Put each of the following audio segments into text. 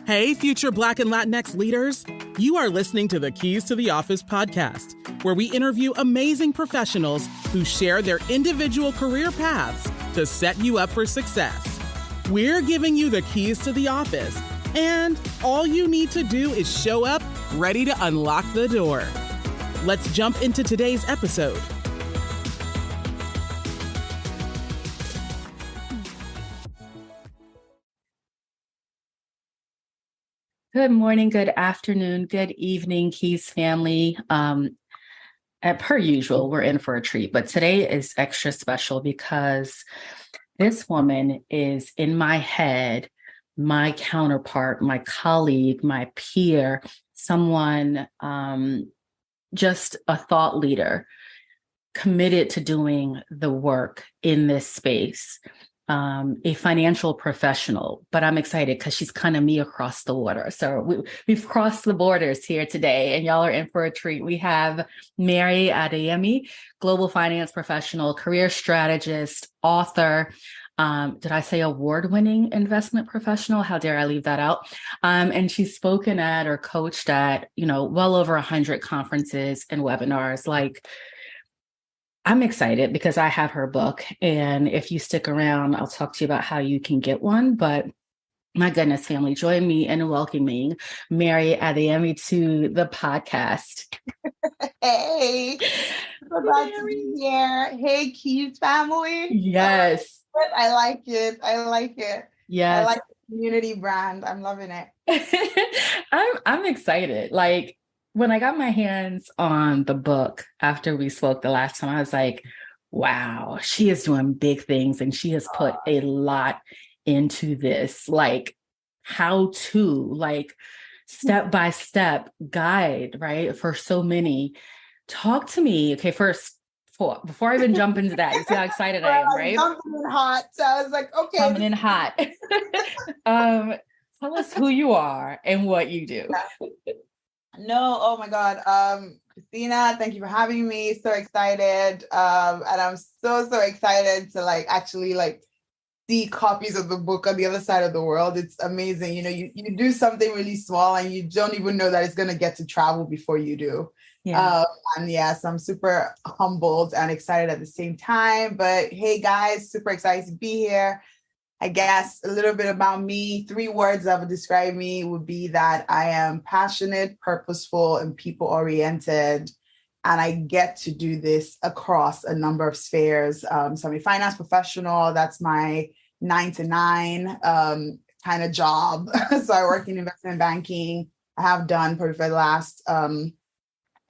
Hey, future Black and Latinx leaders. You are listening to the Keys to the Office podcast, where we interview amazing professionals who share their individual career paths to set you up for success. We're giving you the keys to the office, and all you need to do is show up ready to unlock the door. Let's jump into today's episode. Good morning, good afternoon, good evening, Keys family. Per usual, we're in for a treat, but today is extra special because this woman is in my head, my counterpart, my colleague, my peer, someone, just a thought leader, committed to doing the work in this space. A financial professional, but I'm excited because she's kind of me across the water. So we've crossed the borders here today, and y'all are in for a treat. We have Mosope Adeyemi, global finance professional, career strategist, author. Did I say award-winning investment professional? How dare I leave that out? And she's spoken at or coached at, well over 100 conferences and webinars. I'm excited because I have her book, and if you stick around, I'll talk to you about how you can get one. But my goodness, family, join me in welcoming Mosope Adeyemi to the podcast. Hey, so glad to be here. Hey, Keys family. Yes. I like it. I like it. Yes. I like the community brand. I'm loving it. I'm excited. When I got my hands on the book after we spoke the last time, I was like, wow, she is doing big things and she has put a lot into this, how to, step-by-step guide, right? For so many. Talk to me. Okay, first, before I even jump into that, you see how excited I am, right? Jumping in hot. So I was like, okay. Coming in hot. Tell us who you are and what you do. No, oh my God. Christina, thank you for having me. So excited. And I'm so excited to actually see copies of the book on the other side of the world. It's amazing. You do something really small and you don't even know that it's going to get to travel before you do. Yeah. And yes, I'm super humbled and excited at the same time. But hey guys, super excited to be here. I guess a little bit about me. 3 words that would describe me would be that I am passionate, purposeful, and people-oriented. And I get to do this across a number of spheres. So I'm a finance professional. That's my 9 to 9 kind of job. So I work in investment banking. I have done probably for the last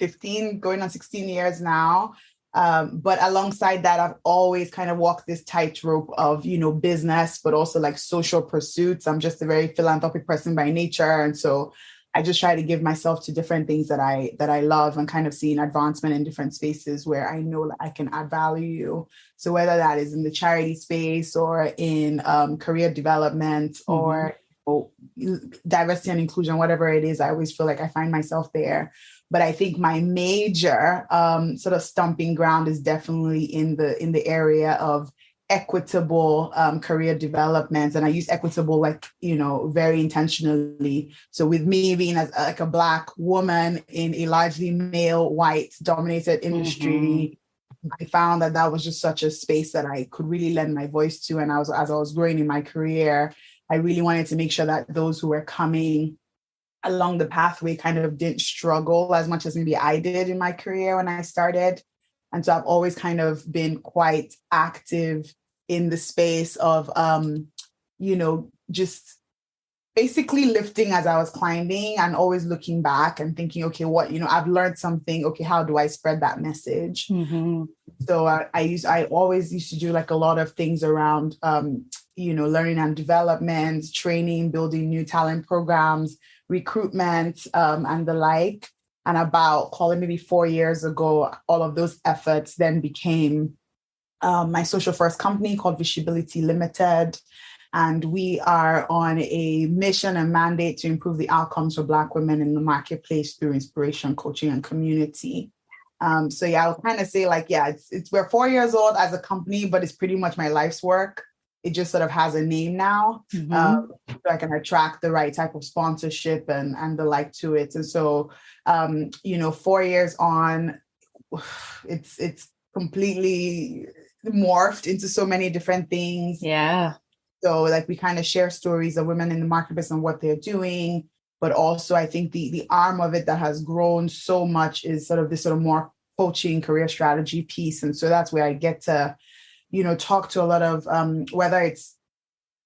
15, going on 16 years now. But alongside that, I've always kind of walked this tightrope of, business, but also social pursuits. I'm just a very philanthropic person by nature. And so I just try to give myself to different things that I love and kind of seeing advancement in different spaces where I know that I can add value. So whether that is in the charity space or in career development or diversity and inclusion, whatever it is, I always feel like I find myself there. But I think my major sort of stomping ground is definitely in the area of equitable career development. And I use equitable, very intentionally. So with me being a Black woman in a largely male, white dominated industry, I found that was just such a space that I could really lend my voice to. And as I was growing in my career, I really wanted to make sure that those who were coming along the pathway kind of didn't struggle as much as maybe I did in my career when I started. And so I've always kind of been quite active in the space of, just basically lifting as I was climbing and always looking back and thinking, okay, what, I've learned something. Okay, how do I spread that message? So I always used to do a lot of things around, learning and development, training, building new talent programs, recruitment, and the like. And about, call it maybe 4 years ago, all of those efforts then became my social first company called Visibility Limited. And we are on a mission and mandate to improve the outcomes for Black women in the marketplace through inspiration, coaching, and community. So yeah, I would kind of say we're 4 years old as a company, but it's pretty much my life's work. it just sort of has a name now. So I can attract the right type of sponsorship and the like to it. And so, 4 years on, it's completely morphed into so many different things. Yeah. So like we kind of share stories of women in the marketplace and what they're doing. But also I think the arm of it that has grown so much is sort of this sort of more coaching career strategy piece. And so that's where I get to, talk to a lot of, whether it's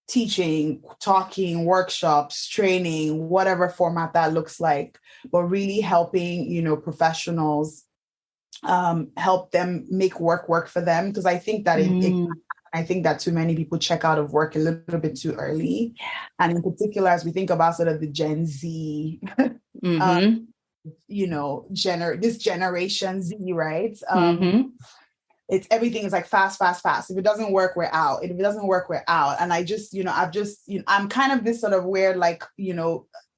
teaching, talking, workshops, training, whatever format that looks like, but really helping, professionals, help them make work for them. Because I think that I think that too many people check out of work a little bit too early. Yeah. And in particular, as we think about sort of the Gen Z, this generation Z, right? It's everything is like fast. If it doesn't work, we're out. If it doesn't work, we're out. And I just, I'm kind of this sort of weird, like,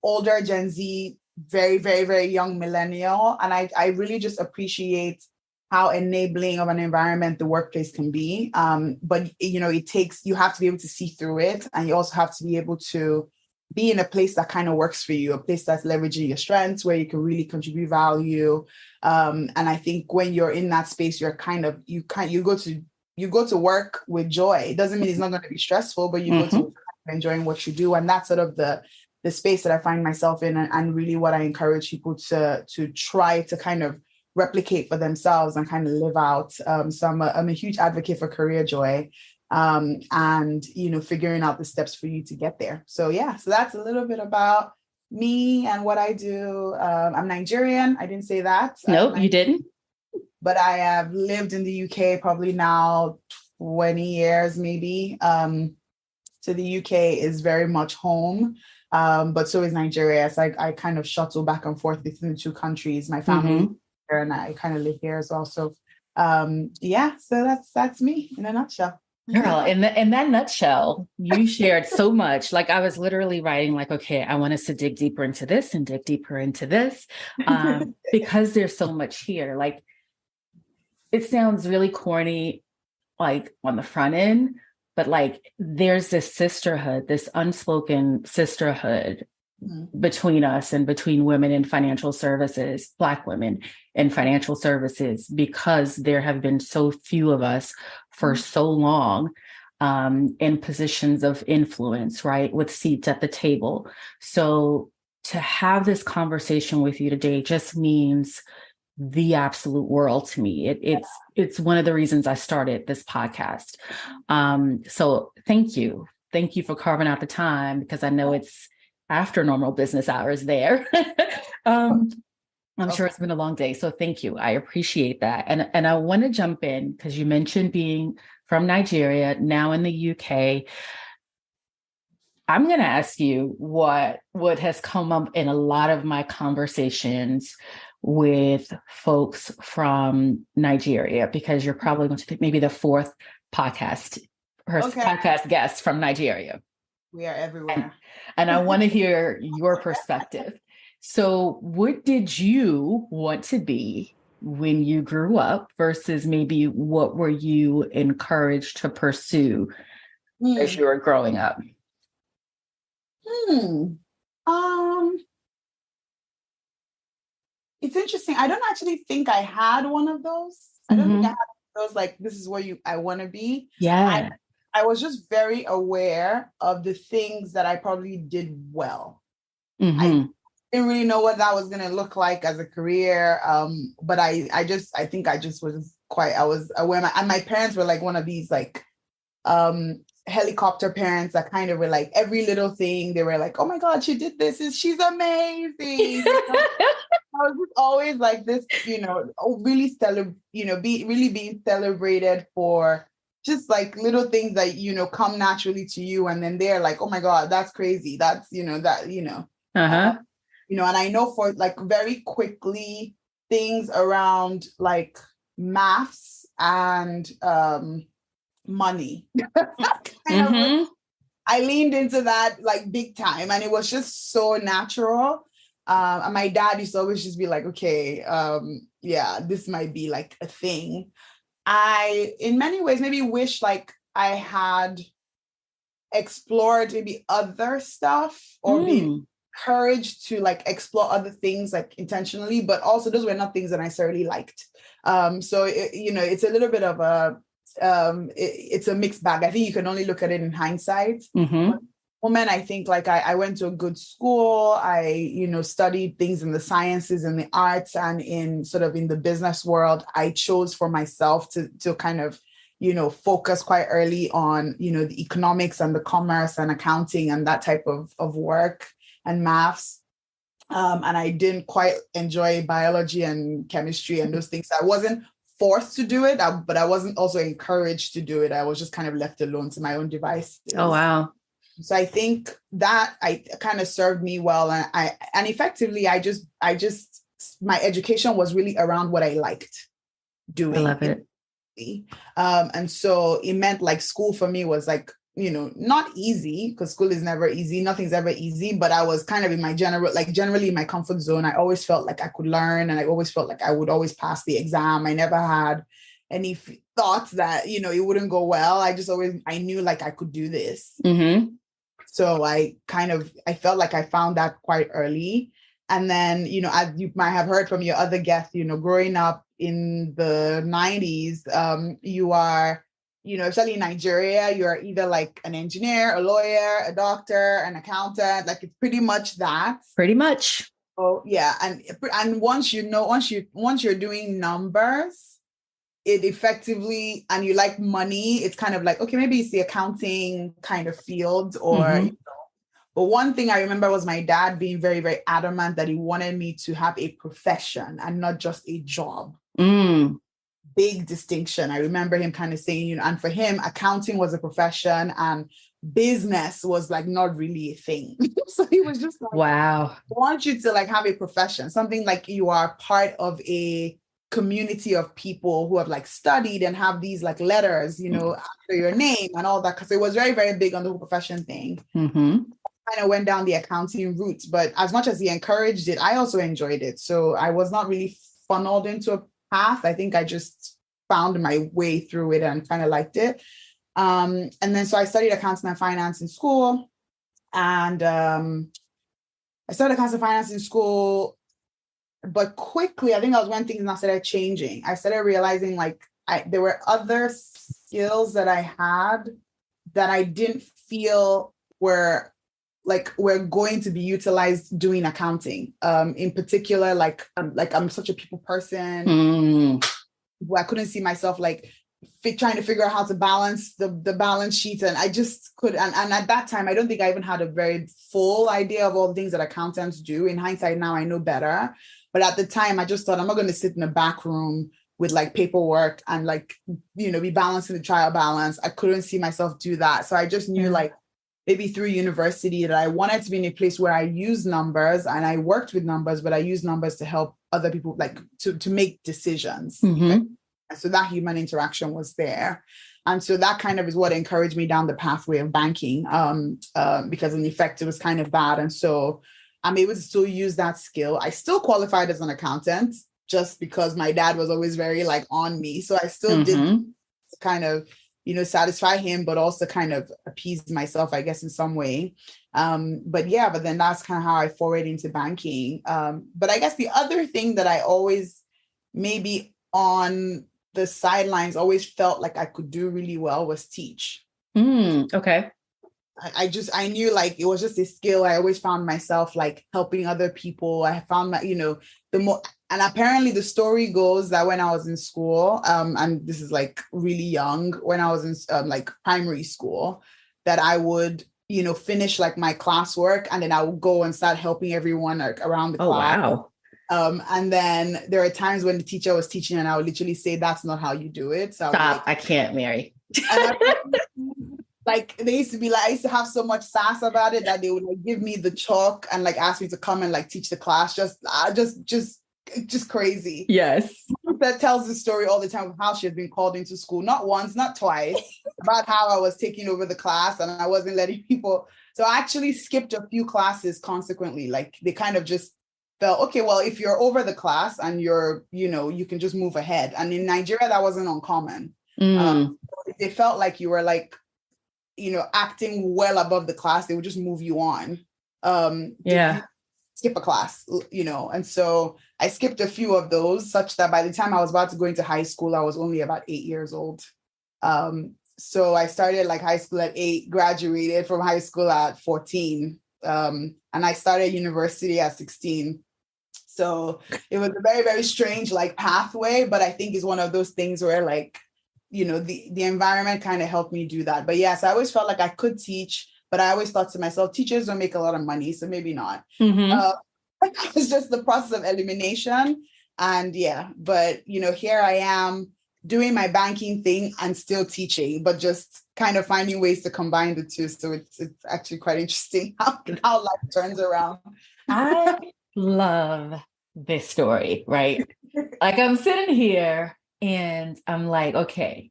older Gen Z, very, very, very young millennial. And I really just appreciate how enabling of an environment the workplace can be. But, you have to be able to see through it. And you also have to be able to be in a place that kind of works for you, a place that's leveraging your strengths, where you can really contribute value. And I think when you're in that space, you're you go to work with joy. It doesn't mean it's not going to be stressful, but you go to work enjoying what you do. And that's sort of the space that I find myself in, and really what I encourage people to try to kind of replicate for themselves and kind of live out. So I'm a huge advocate for career joy. And figuring out the steps for you to get there. So that's a little bit about me and what I do. I'm Nigerian. I didn't say that. Nope, you didn't. But I have lived in the UK probably now 20 years, maybe. So the UK is very much home, but so is Nigeria. So I kind of shuttle back and forth between the two countries. My family here, and I kind of live here as well. So so that's me in a nutshell. Girl, in that nutshell, you shared so much. Like I was literally writing like, okay, I want us to dig deeper into this and dig deeper into this, because there's so much here. Like it sounds really corny, like on the front end, but like there's this sisterhood, this unspoken sisterhood between us and between women in financial services, Black women in financial services, because there have been so few of us for so long in positions of influence, right? With seats at the table. So to have this conversation with you today just means the absolute world to me. It's one of the reasons I started this podcast. So thank you. Thank you for carving out the time, because I know it's after normal business hours there. I'm sure it's been a long day. So thank you. I appreciate that. And I want to jump in because you mentioned being from Nigeria, now in the UK. I'm going to ask you what has come up in a lot of my conversations with folks from Nigeria, because you're probably going to think maybe the fourth podcast guest from Nigeria. We are everywhere. And I want to hear your perspective. So what did you want to be when you grew up versus maybe what were you encouraged to pursue as you were growing up? It's interesting. I don't actually think I had one of those. I don't think I had those like, this is where I want to be. Yeah. I was just very aware of the things that I probably did well. I didn't really know what that was going to look like as a career. But I think I just was I was aware. And my parents were like one of these like helicopter parents that kind of were like every little thing. They were like, oh my God, she did this. She's amazing. I was just always like this, really being celebrated for just like little things that, come naturally to you. And then they're like, oh my God, that's crazy. That's, and I know for like very quickly things around like maths and money. I leaned into that like big time, and it was just so natural. And my dad used to always just be like, okay, this might be like a thing. I, in many ways, maybe wish like I had explored maybe other stuff or be encouraged to like explore other things like intentionally, but also those were not things that I necessarily liked. So it's a little bit of a it's a mixed bag. I think you can only look at it in hindsight. Moment, I think like I went to a good school. I, studied things in the sciences and the arts, and in sort of in the business world, I chose for myself to kind of, focus quite early on, the economics and the commerce and accounting and that type of work and maths. And I didn't quite enjoy biology and chemistry and those things. I wasn't forced to do it, but I wasn't also encouraged to do it. I was just kind of left alone to my own devices. Oh, wow. So I think that I kind of served me well. And effectively, I just my education was really around what I liked doing. I love it. And so it meant like school for me was like, not easy, because school is never easy. Nothing's ever easy, but I was kind of in my generally in my comfort zone. I always felt like I could learn, and I always felt like I would always pass the exam. I never had any thoughts that, it wouldn't go well. I knew like I could do this. So I felt like I found that quite early. And then, as you might have heard from your other guests, growing up in the 90s, you are, especially in Nigeria, you're either like an engineer, a lawyer, a doctor, an accountant, like it's pretty much that. Pretty much. Oh yeah. And once you're doing numbers, it effectively, and you like money, it's kind of like, okay, maybe it's the accounting kind of field or, but one thing I remember was my dad being very, very adamant that he wanted me to have a profession and not just a job. Big distinction. I remember him kind of saying, and for him, accounting was a profession and business was like not really a thing. So he was just like, wow, I want you to like have a profession, something like you are part of a community of people who have like studied and have these like letters, after your name and all that. Cause it was very, very big on the whole profession thing. Kind of went down the accounting route, but as much as he encouraged it, I also enjoyed it. So I was not really funneled into a path. I think I just found my way through it and kind of liked it. And then so I studied accounting and finance in school, and I started accounting and finance in school. But quickly, I think that was when things now started changing. I started realizing like there were other skills that I had that I didn't feel were going to be utilized doing accounting. In particular, like I'm such a people person who I couldn't see myself like trying to figure out how to balance the balance sheet. And I just could. And at that time, I don't think I even had a very full idea of all the things that accountants do. In hindsight, now I know better. But at the time, I just thought I'm not going to sit in a back room with like paperwork and like, be balancing the trial balance. I couldn't see myself do that. So I just knew like maybe through university that I wanted to be in a place where I use numbers and I worked with numbers, but I use numbers to help other people like to make decisions. And so that human interaction was there. And so that kind of is what encouraged me down the pathway of banking, because in effect, it was kind of that. And so I'm able to still use that skill. I still qualified as an accountant just because my dad was always very like on me. So I still did kind of, satisfy him, but also kind of appease myself, I guess, in some way. But then that's kind of how I forayed into banking. But I guess the other thing that I always maybe on the sidelines always felt like I could do really well was teach. Okay. I knew like it was just a skill. I always found myself like helping other people. I found my, and apparently the story goes that when I was in school, and this is like really young, when I was in like primary school, that I would, finish like my classwork and then I would go and start helping everyone like around the class. Wow. And then there are times when the teacher was teaching and I would literally say, that's not how you do it. So stop, I can't, Mary. Like they used to be like, I used to have so much sass about it that they would like give me the chalk and like ask me to come and like teach the class. Just crazy. Yes. That tells the story all the time of how she had been called into school, not once, not twice, about how I was taking over the class and I wasn't letting people. So I actually skipped a few classes consequently. Like they kind of just felt, okay, well, if you're over the class and you're, you can just move ahead. And in Nigeria, that wasn't uncommon. They felt like you were like acting well above the class, they would just move you on. Yeah. Skip a class, and so I skipped a few of those, such that by the time I was about to go into high school, I was only about 8 years old. So I started like high school at 8, graduated from high school at 14, and I started university at 16. So it was a very, very strange like pathway, but I think it's one of those things where like, the environment kind of helped me do that. But yes, I always felt like I could teach, but I always thought to myself, teachers don't make a lot of money, so maybe not. It's just the process of elimination. And yeah, but here I am doing my banking thing and still teaching, but just kind of finding ways to combine the two. So it's actually quite interesting how life turns around. I love this story, right? Like I'm sitting here and I'm like, okay,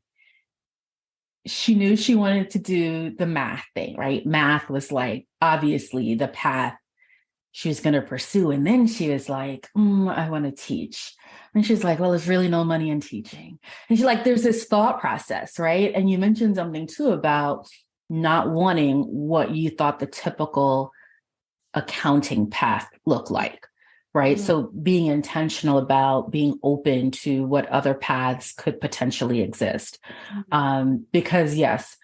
she knew she wanted to do the math thing, right? Math was like, obviously the path she was going to pursue. And then she was like, I want to teach. And she's like, well, there's really no money in teaching. And she's like, there's this thought process, right? And you mentioned something too about not wanting what you thought the typical accounting path looked like, right? Mm-hmm. So being intentional about being open to what other paths could potentially exist. Because yes,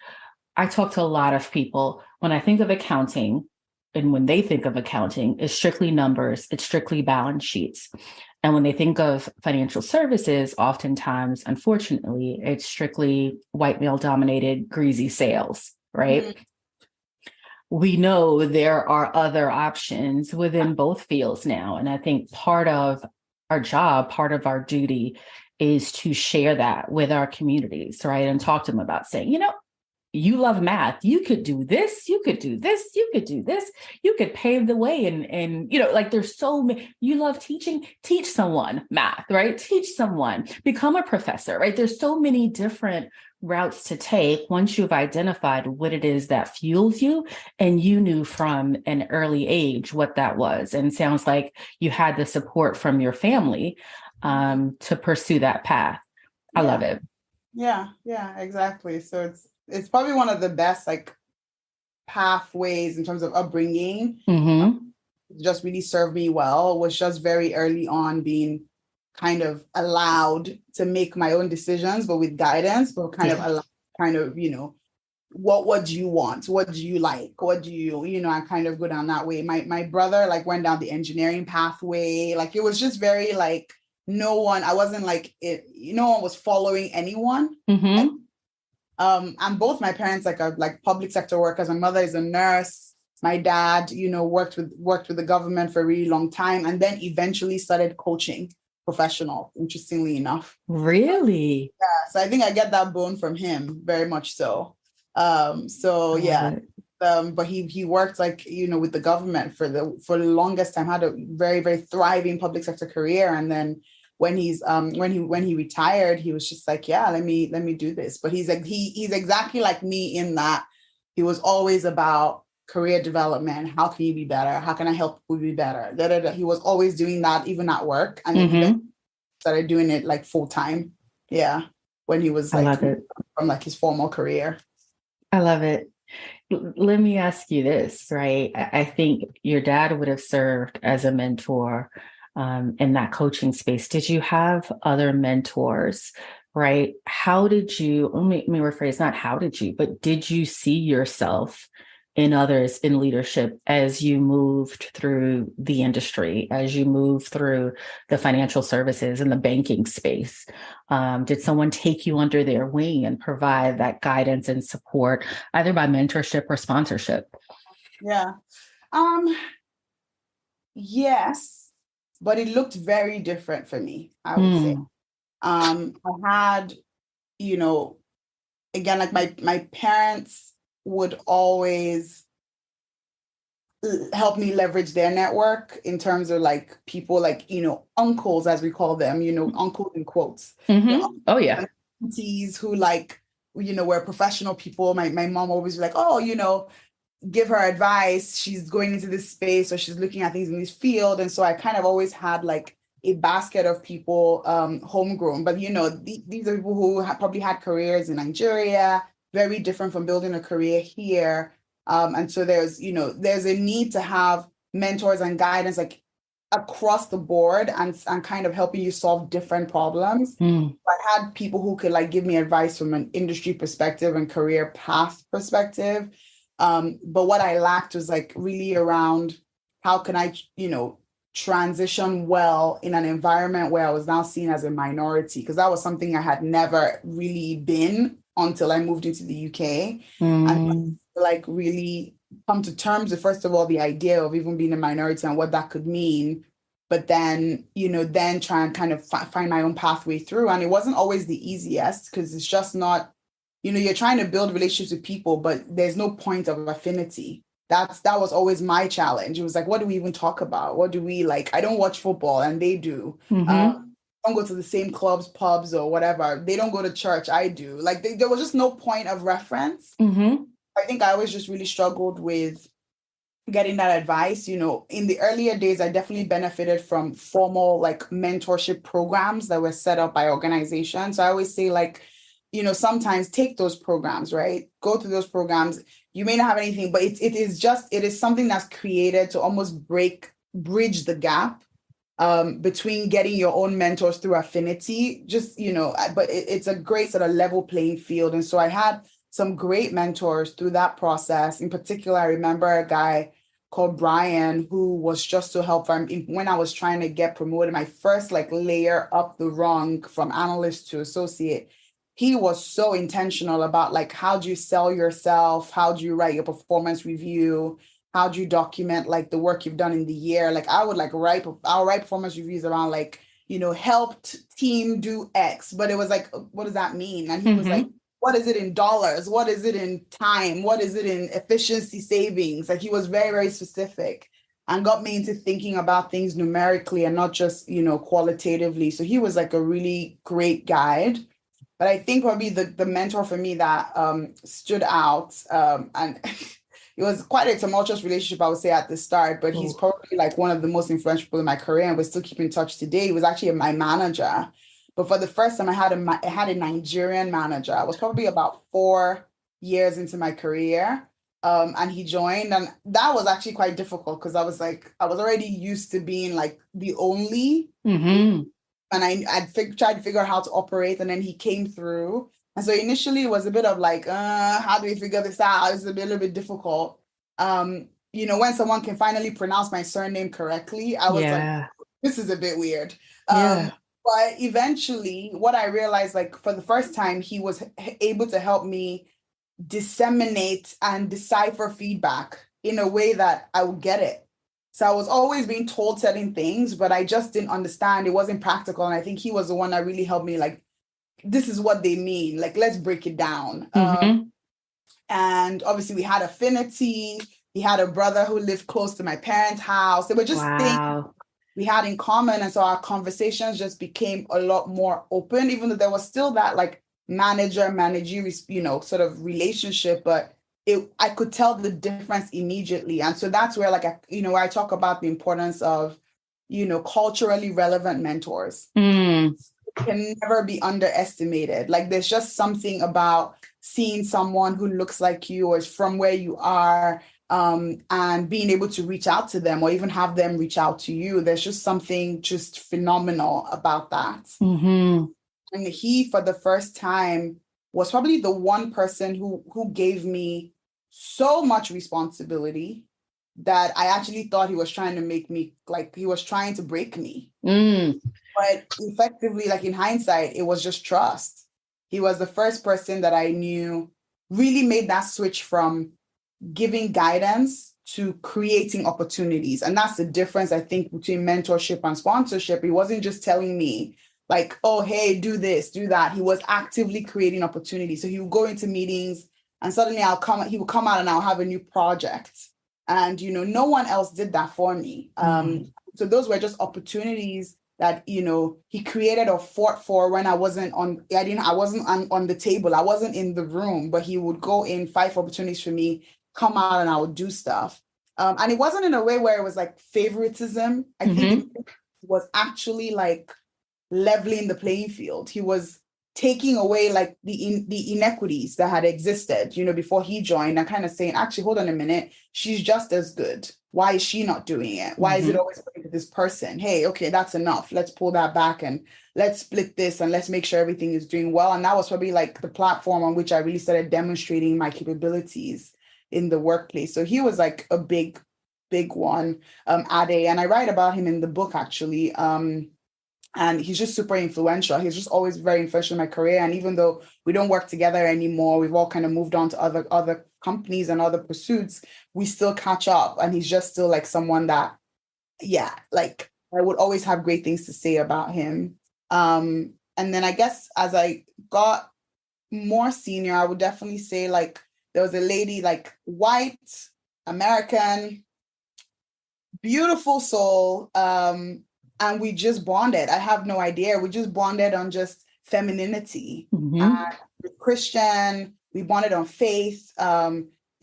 I talk to a lot of people when I think of accounting, and when they think of accounting, it's strictly numbers, it's strictly balance sheets. And when they think of financial services, oftentimes, unfortunately, it's strictly white male dominated, greasy sales, right? Mm-hmm. We know there are other options within both fields now. And I think part of our job, part of our duty is to share that with our communities, right? And talk to them about saying, you love math. You could do this. You could do this. You could do this. You could pave the way. And like there's so many. You love teaching. Teach someone math, right? Teach someone. Become a professor, right? There's so many different routes to take once you've identified what it is that fuels you, and you knew from an early age what that was. And sounds like you had the support from your family to pursue that path. I love it. Yeah, exactly. So it's probably one of the best like pathways in terms of upbringing. Just really served me well. Was just very early on being kind of allowed to make my own decisions, but with guidance, but what do you want? What do you like? What do you, I kind of go down that way. My brother like went down the engineering pathway. Like it was just very like no one was following anyone. And both my parents are like public sector workers. My mother is a nurse. My dad, worked with the government for a really long time, and then eventually started coaching professional, interestingly enough. Really? Yeah. So I think I get that bone from him, very much so. But he worked like, with the government for the longest time, had a very, very thriving public sector career. And then when he retired, he was just like, yeah, let me do this. But he's exactly like me in that he was always about career development. How can you be better? How can I help you be better? He was always doing that, even at work. And then he started doing it like full time. Yeah. When he was like from like his formal career. I love it. Let me ask you this, right? I think your dad would have served as a mentor in that coaching space. Did you have other mentors, right? How did you, let me rephrase, not how did you, but did you see yourself in others in leadership as you moved through the industry, as you moved through the financial services and the banking space? Did someone take you under their wing and provide that guidance and support, either by mentorship or sponsorship? Yeah. Yes, but it looked very different for me, I would say. I had, again, like my parents would always help me leverage their network in terms of like people like, uncles, as we call them, uncles in quotes. Oh yeah. Aunties who like, were professional people. My mom always was like, oh, give her advice. She's going into this space or she's looking at things in this field. And so I kind of always had like a basket of people homegrown. But, these are people who probably had careers in Nigeria, very different from building a career here. And so there's a need to have mentors and guidance like across the board and kind of helping you solve different problems. I had people who could like give me advice from an industry perspective and career path perspective. But what I lacked was like really around how can I, transition well in an environment where I was now seen as a minority, because that was something I had never really been until I moved into the UK. And like really come to terms with, first of all, the idea of even being a minority and what that could mean, but then, then try and kind of find my own pathway through. And it wasn't always the easiest, because it's just not, you're trying to build relationships with people, but there's no point of affinity. That was always my challenge. It was like, what do we even talk about? What do we like? I don't watch football and they do. Don't go to the same clubs, pubs, or whatever. They don't go to church. I do. Like there was just no point of reference. I think I always just really struggled with getting that advice. In the earlier days, I definitely benefited from formal like mentorship programs that were set up by organizations. So I always say like, sometimes take those programs, right? Go through those programs. You may not have anything, but it is something that's created to almost bridge the gap between getting your own mentors through affinity, but it's a great sort of level playing field. And so I had some great mentors through that process. In particular, I remember a guy called Brian, who was just so helpful when I was trying to get promoted, my first like layer up the rung from analyst to associate. He was so intentional about like, how do you sell yourself? How do you write your performance review? How do you document like the work you've done in the year? Like I'll write performance reviews around like, helped team do X, but it was like, what does that mean? And he was like, what is it in dollars? What is it in time? What is it in efficiency savings? Like he was very, very specific and got me into thinking about things numerically and not just, qualitatively. So he was like a really great guide. But I think probably the mentor for me that stood out, and it was quite a tumultuous relationship, I would say, at the start, but he's probably like one of the most influential people in my career, and we still keep in touch today. He was actually my manager. But for the first time, I had a Nigerian manager. I was probably about 4 years into my career, and he joined. And that was actually quite difficult because I was already used to being like the only. And I'd tried to figure out how to operate, and then he came through. And so initially it was a bit of like, how do we figure this out? It's a little bit difficult. When someone can finally pronounce my surname correctly, I was like, this is a bit weird. But eventually what I realized, like for the first time, he was able to help me disseminate and decipher feedback in a way that I would get it. So I was always being told certain things, but I just didn't understand. It wasn't practical. And I think he was the one that really helped me, like, this is what they mean. Like, let's break it down. And obviously we had affinity. He had a brother who lived close to my parents' house. They were just things we had in common. And so our conversations just became a lot more open, even though there was still that like manager, sort of relationship, but I could tell the difference immediately. And so that's where where I talk about the importance of, culturally relevant mentors. Can never be underestimated. Like there's just something about seeing someone who looks like you or is from where you are, and being able to reach out to them or even have them reach out to you. There's just something just phenomenal about that. And he, for the first time, was probably the one person who gave me so much responsibility that I actually thought he was trying to make me, like he was trying to break me. But effectively, like in hindsight, it was just trust. He was the first person that I knew really made that switch from giving guidance to creating opportunities. And that's the difference, I think, between mentorship and sponsorship. He wasn't just telling me like, oh, hey, do this, do that. He was actively creating opportunities. So he would go into meetings and suddenly he would come out and I'll have a new project. And, no one else did that for me. So those were just opportunities that, he created or fought for when I wasn't on the table. I wasn't in the room, but he would go in, fight for opportunities for me, come out and I would do stuff. And it wasn't in a way where it was like favoritism. I think it was actually like leveling the playing field. He was taking away like the inequities that had existed, before he joined, and kind of saying, actually, hold on a minute, she's just as good. Why is she not doing it? Why is it always going to this person? Hey, okay, that's enough. Let's pull that back and let's split this and let's make sure everything is doing well. And that was probably like the platform on which I really started demonstrating my capabilities in the workplace. So he was like a big one, Ade, and I write about him in the book actually. And he's just super influential. He's just always very influential in my career. And even though we don't work together anymore, we've all kind of moved on to other companies and other pursuits, we still catch up. And he's just still like someone that, yeah, like I would always have great things to say about him. And then I guess as I got more senior, I would definitely say like there was a lady, like white, American, beautiful soul. And we just bonded. I have no idea. We just bonded on just femininity. We're Christian. We bonded on faith. We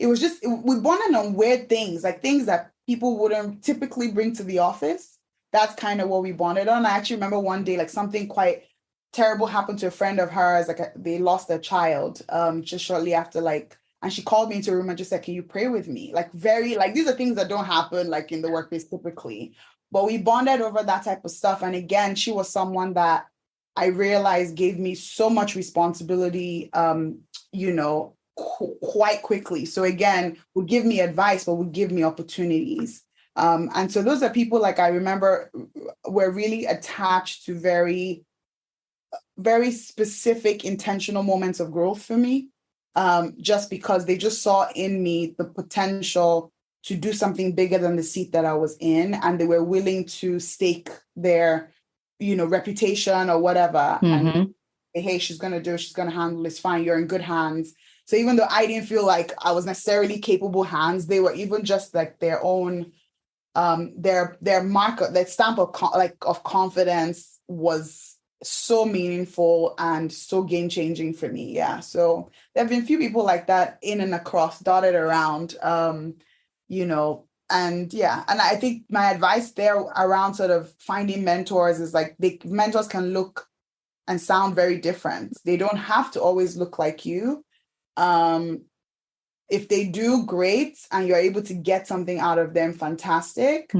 bonded on weird things, like things that people wouldn't typically bring to the office. That's kind of what we bonded on. I actually remember one day, like something quite terrible happened to a friend of hers. Like they lost their child just shortly after, like, and she called me into a room and just said, can you pray with me? Like these are things that don't happen like in the workplace typically. But we bonded over that type of stuff. And again, she was someone that I realized gave me so much responsibility, quite quickly. So again, would give me advice, but would give me opportunities. And so those are people like I remember were really attached to very, very specific intentional moments of growth for me, just because they just saw in me the potential to do something bigger than the seat that I was in. And they were willing to stake their, reputation or whatever. And hey, she's going to do it. She's going to handle it. It's fine. You're in good hands. So even though I didn't feel like I was necessarily capable hands, they were even just like their own, their marker, that stamp of confidence was so meaningful and so game changing for me. Yeah. So there have been a few people like that in and across, dotted around, and yeah, and I think my advice there around sort of finding mentors is like mentors can look and sound very different. They don't have to always look like you. If they do, great, and you're able to get something out of them, fantastic.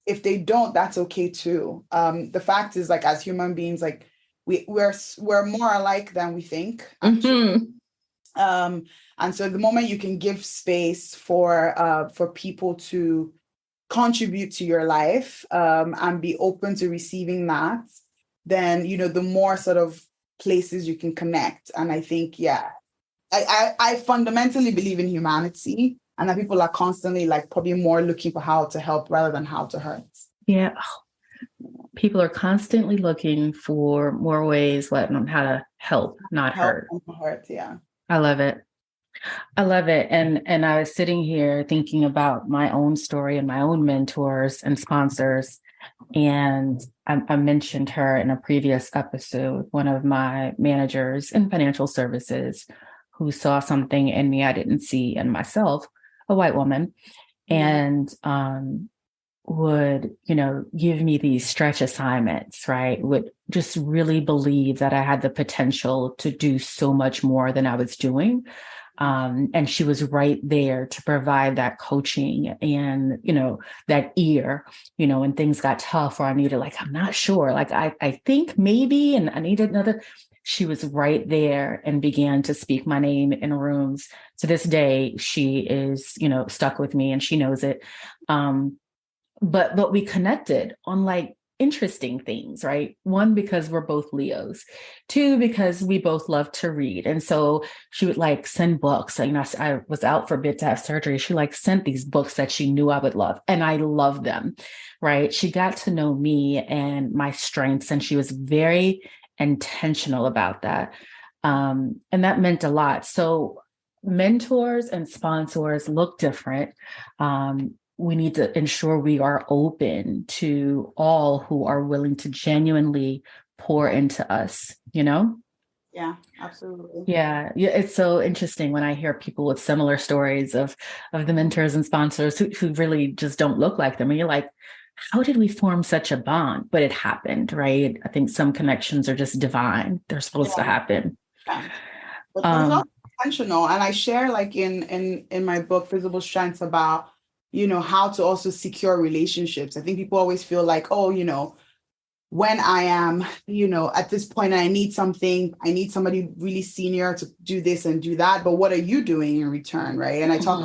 If they don't, that's okay too. The fact is, like, as human beings, like we're more alike than we think, actually. And so the moment you can give space for people to contribute to your life, and be open to receiving that, then, the more sort of places you can connect. And I think, yeah, I fundamentally believe in humanity, and that people are constantly like probably more looking for how to help rather than how to hurt. Yeah. People are constantly looking for more ways on how to help, not hurt. Yeah. I love it. And I was sitting here thinking about my own story and my own mentors and sponsors. And I mentioned her in a previous episode, one of my managers in financial services who saw something in me I didn't see in myself, a white woman, and would, give me these stretch assignments, right? Would just really believe that I had the potential to do so much more than I was doing. And she was right there to provide that coaching and, that ear, when things got tough or I needed, like, I'm not sure, like, I think maybe, and I needed another. She was right there and began to speak my name in rooms. To this day, she is, stuck with me and she knows it. But we connected on like interesting things, right? One, because we're both Leos. Two, because we both love to read. And so she would like send books. I was out for a bit to have surgery. She like sent these books that she knew I would love. And I loved them, right? She got to know me and my strengths. And she was very intentional about that. And that meant a lot. So mentors and sponsors look different. We need to ensure we are open to all who are willing to genuinely pour into us, Yeah, absolutely. Yeah. It's so interesting when I hear people with similar stories of the mentors and sponsors who really just don't look like them. And you're like, how did we form such a bond? But it happened, right? I think some connections are just divine. They're supposed to happen. Yeah. But it's also intentional. And I share like in my book, Visible Strengths, about, how to also secure relationships. I think people always feel like, oh, when I am, at this point, I need something, I need somebody really senior to do this and do that. But what are you doing in return? Right. And I talk,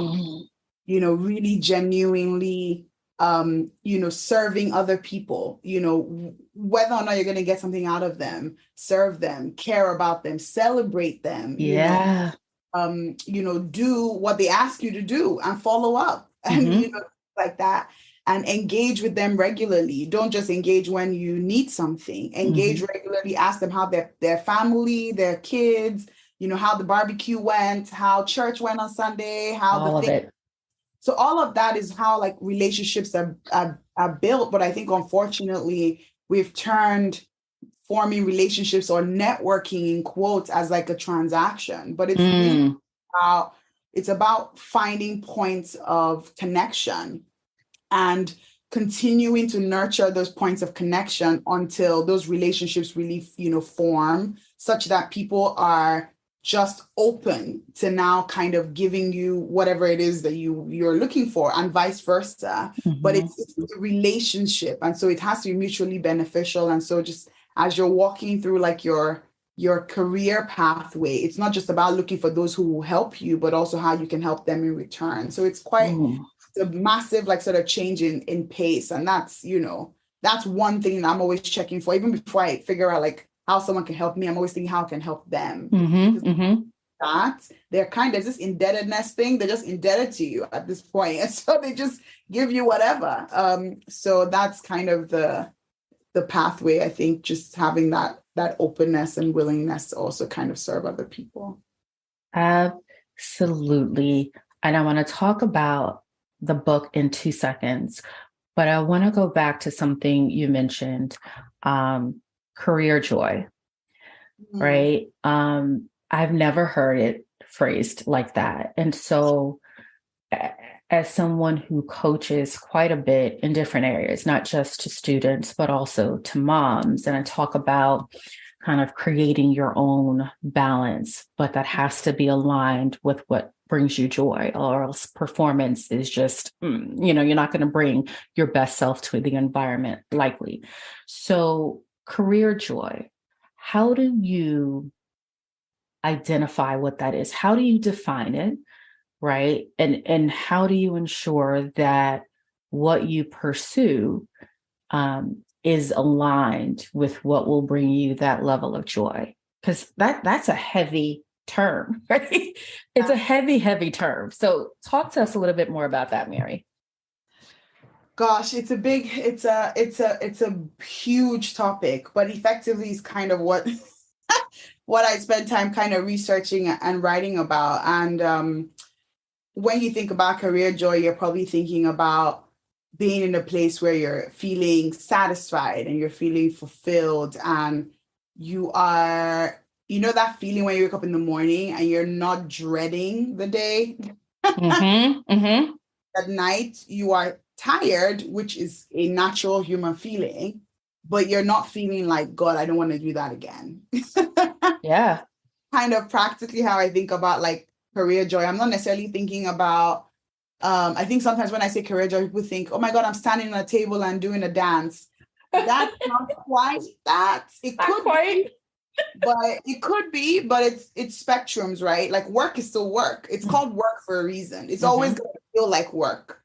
really genuinely, serving other people, whether or not you're going to get something out of them, serve them, care about them, celebrate them, do what they ask you to do and follow up and, like that. And engage with them regularly. Don't just engage when you need something. Engage regularly. Ask them how their family, their kids, how the barbecue went, how church went on Sunday, how all of it. So all of that is how like relationships are built. But I think unfortunately we've turned forming relationships or networking in quotes as like a transaction. But it's really about finding points of connection and continuing to nurture those points of connection until those relationships really, form such that people are just open to now kind of giving you whatever it is that you're looking for, and vice versa. But it's a relationship. And so it has to be mutually beneficial. And so just as you're walking through like your career pathway, it's not just about looking for those who will help you, but also how you can help them in return. So it's quite a massive like sort of change in pace. And that's, that's one thing that I'm always checking for. Even before I figure out like how someone can help me, I'm always thinking how I can help them. That there's this indebtedness thing. They're just indebted to you at this point. And so they just give you whatever. So that's kind of the pathway, I think, just having that openness and willingness to also kind of serve other people. Absolutely. And I want to talk about the book in 2 seconds, but I want to go back to something you mentioned, career joy, right? I've never heard it phrased like that. And so as someone who coaches quite a bit in different areas, not just to students, but also to moms, and I talk about kind of creating your own balance, but that has to be aligned with what brings you joy, or else performance is just, you're not going to bring your best self to the environment, likely. So career joy, how do you identify what that is? How do you define it? Right. And how do you ensure that what you pursue is aligned with what will bring you that level of joy? Because that's a heavy term, right? It's a heavy term. So talk to us a little bit more about that, Mary. Gosh, it's a huge topic, but effectively is kind of what I spend time kind of researching and writing about. And when you think about career joy, you're probably thinking about being in a place where you're feeling satisfied and you're feeling fulfilled, and you are, that feeling when you wake up in the morning and you're not dreading the day. At night, you are tired, which is a natural human feeling, but you're not feeling like, God, I don't want to do that again. Yeah. Kind of practically how I think about like career joy. I'm not necessarily thinking about, I think sometimes when I say career joy, people think, oh my God, I'm standing on a table and doing a dance. That's not quite that. It could quite. But it could be, but it's spectrums, right? Like work is still work. It's called work for a reason. It's always going to feel like work.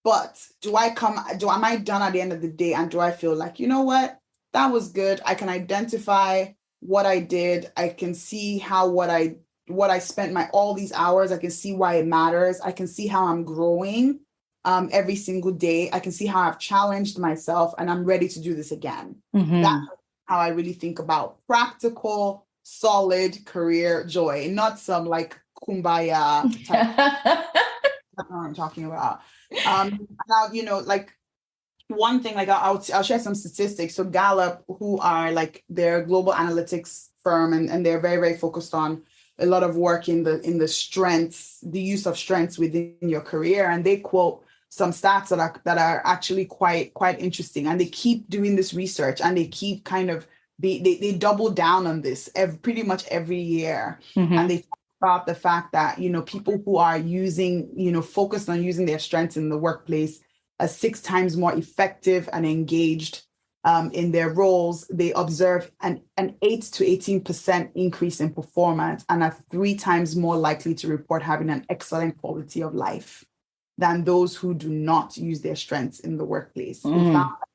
But am I done at the end of the day? And do I feel like, you know what? That was good. I can identify what I did. I can see how what I spent all these hours. I can see why it matters. I can see how I'm growing every single day. I can see how I've challenged myself and I'm ready to do this again. That's how I really think about practical, solid career joy, not some like kumbaya type. That's what I'm talking about. Now, like one thing, like I'll share some statistics. So Gallup, who are like their global analytics firm, and they're very, very focused on a lot of work in the strengths, the use of strengths within your career. And they quote some stats that are actually quite interesting. And they keep doing this research, and they keep kind of they double down on this pretty much every year. And they talk about the fact that, people who are using, focused on using their strengths in the workplace are 6 times more effective and engaged in their roles. They observe an 8 to 18% increase in performance, and are 3 times more likely to report having an excellent quality of life than those who do not use their strengths in the workplace. They found that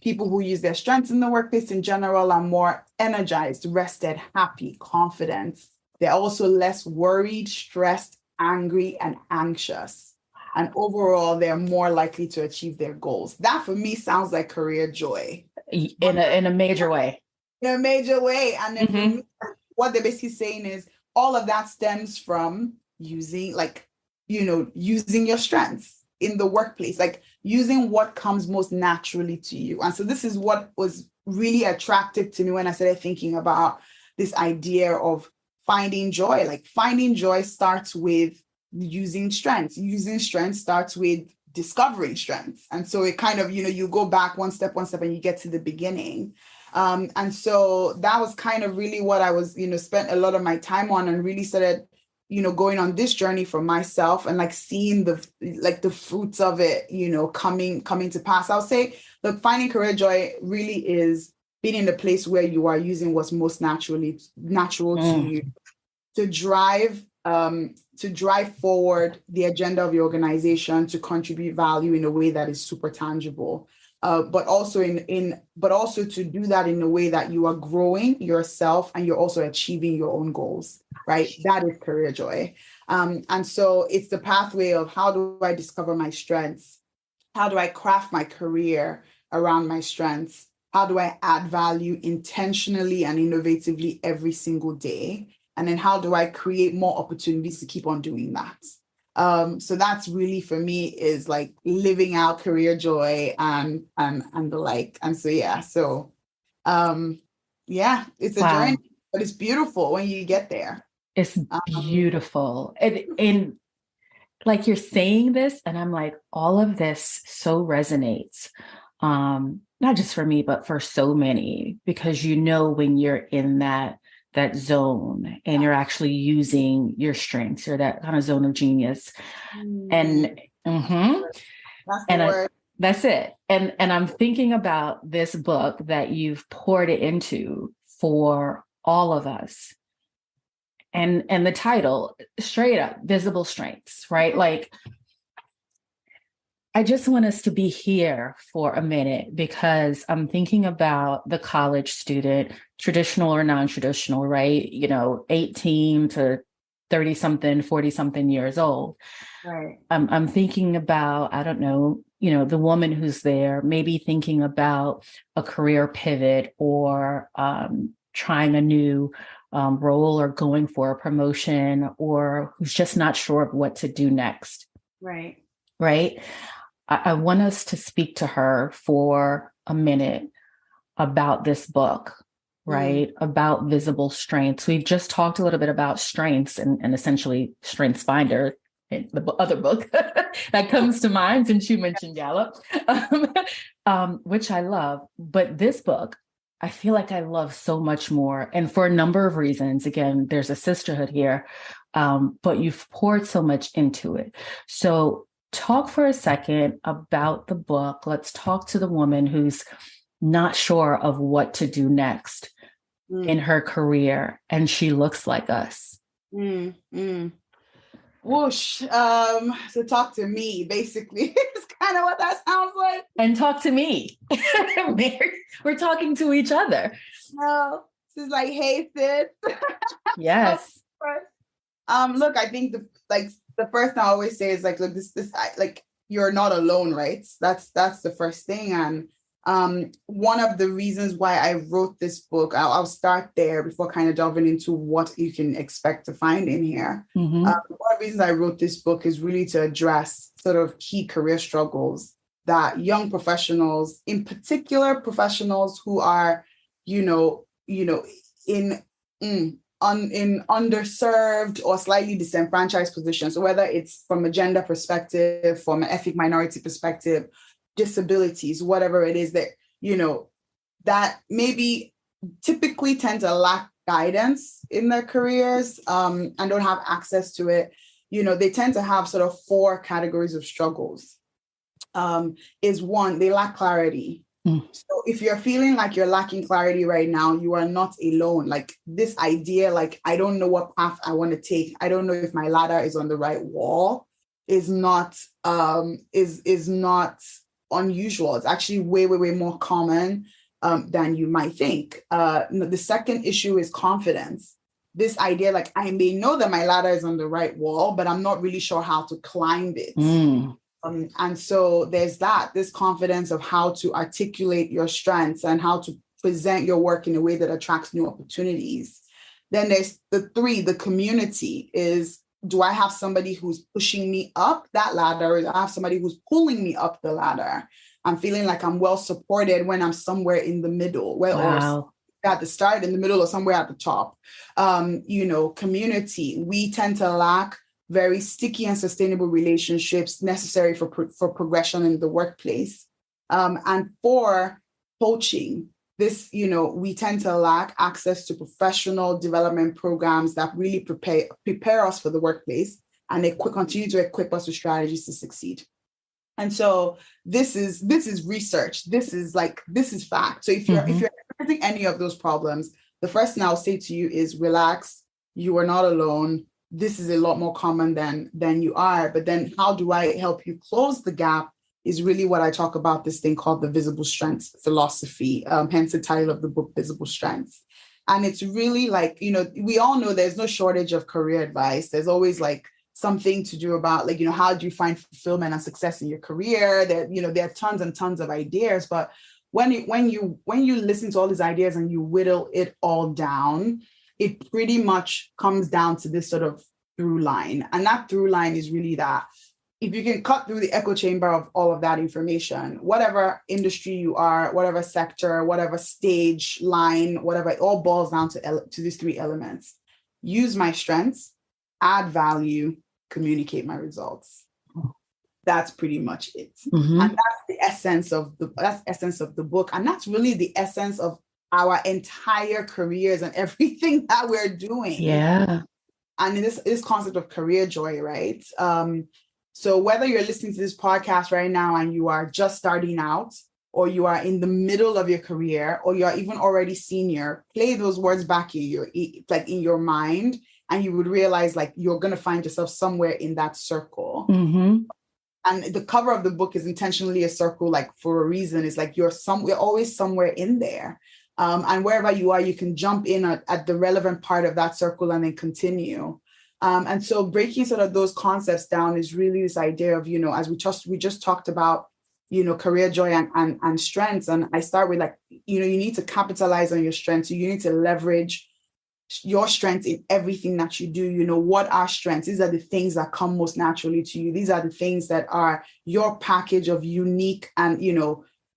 people who use their strengths in the workplace in general are more energized, rested, happy, confident. They're also less worried, stressed, angry, and anxious. And overall, they're more likely to achieve their goals. That for me sounds like career joy. In a major way. In a major way. And then for me, what they're basically saying is all of that stems from using your strengths in the workplace, like using what comes most naturally to you. And so this is what was really attractive to me when I started thinking about this idea of finding joy. Like finding joy starts with using strengths. Using strengths starts with discovering strengths. And so it kind of, you go back one step, and you get to the beginning. And so that was kind of really what I was, spent a lot of my time on, and really started, going on this journey for myself, and like seeing the fruits of it, coming to pass. I'll say, look, finding career joy really is being in a place where you are using what's most natural to you to drive forward the agenda of your organization, to contribute value in a way that is super tangible, but also to do that in a way that you are growing yourself and you're also achieving your own goals, right? That is career joy. And so it's the pathway of, how do I discover my strengths? How do I craft my career around my strengths? How do I add value intentionally and innovatively every single day? And then how do I create more opportunities to keep on doing that? So that's really, for me, is like living out career joy and the like. And so, it's a journey, but it's beautiful when you get there. It's beautiful. And like you're saying this, and I'm like, all of this so resonates. Not just for me, but for so many, because when you're in that zone and you're actually using your strengths, or that kind of zone of genius. And that's the word. That's it. And I'm thinking about this book that you've poured it into for all of us. And the title, straight up, Visible Strengths, right? Like, I just want us to be here for a minute, because I'm thinking about the college student, traditional or non-traditional, right? 18 to 30 something, 40 something years old. Right. I'm thinking about, I don't know, the woman who's there, maybe thinking about a career pivot, or trying a new role, or going for a promotion, or who's just not sure of what to do next. Right. Right. I want us to speak to her for a minute about this book, right? About visible strengths. We've just talked a little bit about strengths and essentially Strengths Finder, the other book that comes to mind since you mentioned Gallup, which I love. But this book, I feel like I love so much more. And for a number of reasons. Again, there's a sisterhood here, but you've poured so much into it. So talk for a second about the book. Let's talk to the woman who's not sure of what to do next in her career, and she looks like us. Whoosh. So talk to me, basically. It's kind of what that sounds like. And talk to me. We're talking to each other. No, this is like, hey, sis. Yes. Look, I think the first thing I always say is like, look, like, you're not alone, right? That's the first thing. And one of the reasons why I wrote this book, I'll start there before kind of delving into what you can expect to find in here. One of the reasons I wrote this book is really to address sort of key career struggles that young professionals, in particular professionals who are, in in underserved or slightly disenfranchised positions. So whether it's from a gender perspective, from an ethnic minority perspective, disabilities, whatever it is that, that maybe typically tend to lack guidance in their careers and don't have access to it, they tend to have sort of 4 categories of struggles. Is one, they lack clarity. So if you're feeling like you're lacking clarity right now, you are not alone. Like this idea, like, I don't know what path I want to take. I don't know if my ladder is on the right wall is not unusual. It's actually way, way, way more common than you might think. The second issue is confidence. This idea, like, I may know that my ladder is on the right wall, but I'm not really sure how to climb it. And so there's this confidence of how to articulate your strengths and how to present your work in a way that attracts new opportunities. Then there's the community is, do I have somebody who's pushing me up that ladder? Or do I have somebody who's pulling me up the ladder? I'm feeling like I'm well supported when I'm somewhere in the middle, or at the start, in the middle, or somewhere at the top. Community, we tend to lack very sticky and sustainable relationships necessary for progression in the workplace. And 4, coaching. This, we tend to lack access to professional development programs that really prepare us for the workplace and continue to equip us with strategies to succeed. And so this is research. This is fact. So if you're experiencing any of those problems, the first thing I'll say to you is relax. You are not alone. This is a lot more common than you are. But then how do I help you close the gap is really what I talk about, this thing called the visible strengths philosophy, hence the title of the book, Visible Strengths. And it's really like, we all know there's no shortage of career advice. There's always like something to do about like, how do you find fulfillment and success in your career? There are tons and tons of ideas, but when you listen to all these ideas and you whittle it all down, it pretty much comes down to this sort of through line. And that through line is really that if you can cut through the echo chamber of all of that information, whatever industry you are, whatever sector, whatever stage, line, whatever, it all boils down to these 3 elements. Use my strengths, add value, communicate my results. That's pretty much it. And that's the essence of the book. And that's really the essence of our entire careers and everything that we're doing. Yeah. And this concept of career joy, right? So whether you're listening to this podcast right now and you are just starting out, or you are in the middle of your career, or you're even already senior, play those words back in your mind, and you would realize like you're going to find yourself somewhere in that circle. And the cover of the book is intentionally a circle, like for a reason. It's like you're always somewhere in there. And wherever you are, you can jump in at the relevant part of that circle and then continue. And so breaking sort of those concepts down is really this idea of, as we just talked about, career joy and strengths. And I start with like, you need to capitalize on your strengths. So you need to leverage your strengths in everything that you do. What are strengths? These are the things that come most naturally to you. These are the things that are your package of unique and,